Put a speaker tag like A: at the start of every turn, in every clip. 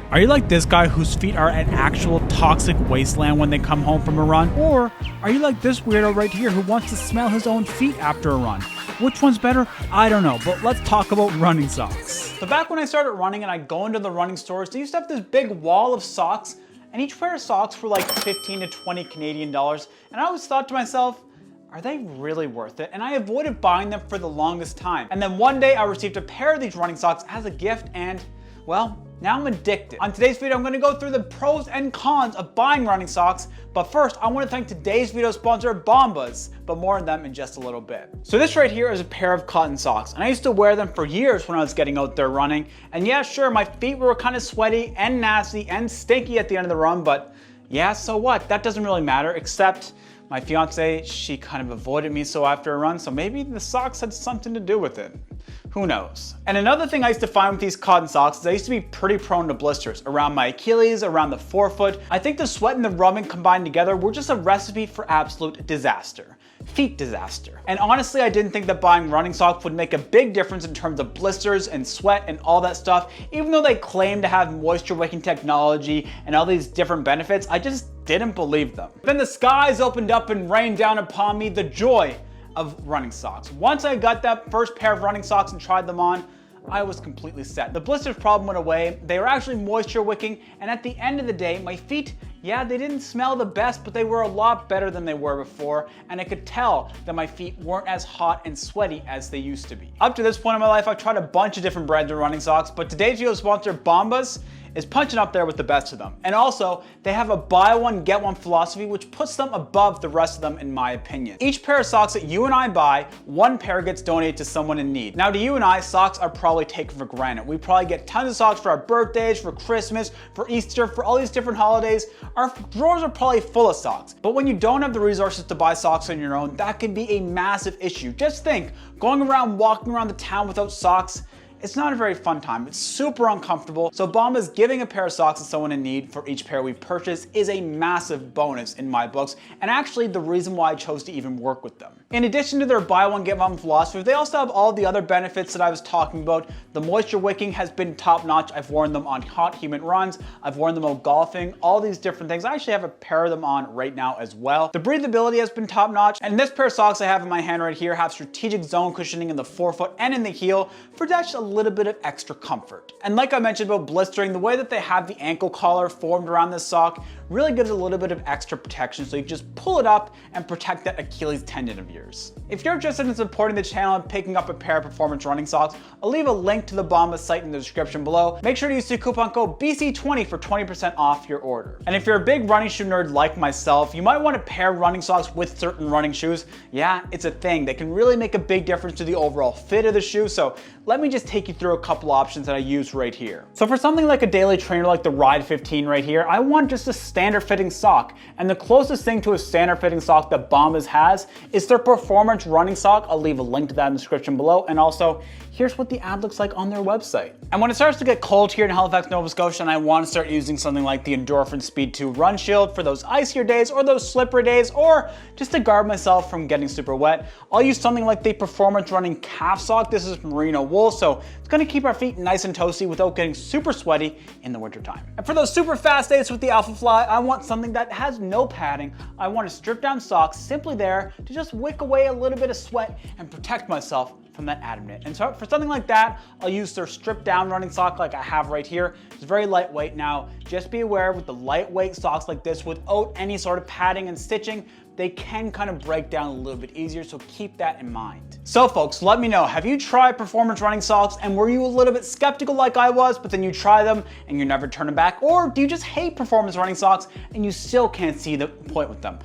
A: Are you like this guy whose feet are an actual toxic wasteland when they come home from a run? Or are you like this weirdo right here who wants to smell his own feet after a run? Which one's better? I don't know, but let's talk about running socks. So back when I started running and I'd go into the running stores, they used to have this big wall of socks, and each pair of socks were like 15 to 20 Canadian dollars. And I always thought to myself, are they really worth it? And I avoided buying them for the longest time. And then one day I received a pair of these running socks as a gift, and well, now I'm addicted. On today's video, I'm gonna go through the pros and cons of buying running socks, but first, I wanna thank today's video sponsor, Bombas, but more on them in just a little bit. So this right here is a pair of cotton socks, and I used to wear them for years when I was getting out there running, and yeah, sure, my feet were kind of sweaty and nasty and stinky at the end of the run, but yeah, so what? That doesn't really matter, except my fiance, she kind of avoided me so after a run, so maybe the socks had something to do with it. Who knows? And another thing I used to find with these cotton socks is I used to be pretty prone to blisters around my Achilles, around the forefoot. I think the sweat and the rubbing combined together were just a recipe for absolute disaster. Feet disaster. And honestly, I didn't think that buying running socks would make a big difference in terms of blisters and sweat and all that stuff. Even though they claim to have moisture wicking technology and all these different benefits, I just didn't believe them. Then the skies opened up and rained down upon me the joy of running socks. Once I got that first pair of running socks and tried them on, I was completely set. The blisters problem went away, they were actually moisture wicking, and at the end of the day, my feet, yeah, they didn't smell the best, but they were a lot better than they were before, and I could tell that my feet weren't as hot and sweaty as they used to be. Up to this point in my life, I've tried a bunch of different brands of running socks, but today's video sponsor, Bombas, is punching up there with the best of them. And also, they have a buy one, get one philosophy, which puts them above the rest of them in my opinion. Each pair of socks that you and I buy, one pair gets donated to someone in need. Now to you and I, socks are probably taken for granted. We probably get tons of socks for our birthdays, for Christmas, for Easter, for all these different holidays. Our drawers are probably full of socks. But when you don't have the resources to buy socks on your own, that can be a massive issue. Just think, going around, walking around the town without socks, it's not a very fun time. It's super uncomfortable. So Bombas giving a pair of socks to someone in need for each pair we purchase is a massive bonus in my books, and actually the reason why I chose to even work with them. In addition to their buy one, get one philosophy, they also have all the other benefits that I was talking about. The moisture wicking has been top notch. I've worn them on hot, humid runs. I've worn them out golfing, all these different things. I actually have a pair of them on right now as well. The breathability has been top notch, and this pair of socks I have in my hand right here have strategic zone cushioning in the forefoot and in the heel for just a little bit of extra comfort. And like I mentioned about blistering, the way that they have the ankle collar formed around this sock really gives a little bit of extra protection, so you just pull it up and protect that Achilles tendon of yours. If you're interested in supporting the channel and picking up a pair of performance running socks, I'll leave a link to the Bombas site in the description below. Make sure to use the coupon code BC20 for 20% off your order. And if you're a big running shoe nerd like myself, you might want to pair running socks with certain running shoes. Yeah, it's a thing. They can really make a big difference to the overall fit of the shoe, so let me just take you through a couple options that I use right here. So for something like a daily trainer like the Ride 15 right here, I want just a standard fitting sock. And the closest thing to a standard fitting sock that Bombas has is their performance running sock. I'll leave a link to that in the description below. And also, here's what the ad looks like on their website. And when it starts to get cold here in Halifax, Nova Scotia, and I want to start using something like the Endorphin Speed 2 Run Shield for those icier days or those slippery days, or just to guard myself from getting super wet, I'll use something like the Performance Running Calf Sock. This is merino wool, so it's going to keep our feet nice and toasty without getting super sweaty in the wintertime. And for those super fast days with the Alpha Fly, I want something that has no padding. I want a stripped down sock simply there to just wick away a little bit of sweat and protect myself from that added knit. And so for something like that, I'll use their stripped down running sock like I have right here. It's very lightweight. Now, just be aware with the lightweight socks like this without any sort of padding and stitching, they can kind of break down a little bit easier, so keep that in mind. So folks, let me know, have you tried performance running socks and were you a little bit skeptical like I was, but then you try them and you're never turning back? Or do you just hate performance running socks and you still can't see the point with them?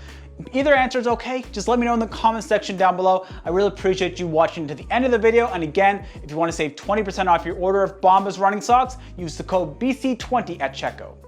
A: Either answer is okay. Just let me know in the comment section down below. I really appreciate you watching to the end of the video. And again, if you want to save 20% off your order of Bombas running socks, use the code BC20 at checkout.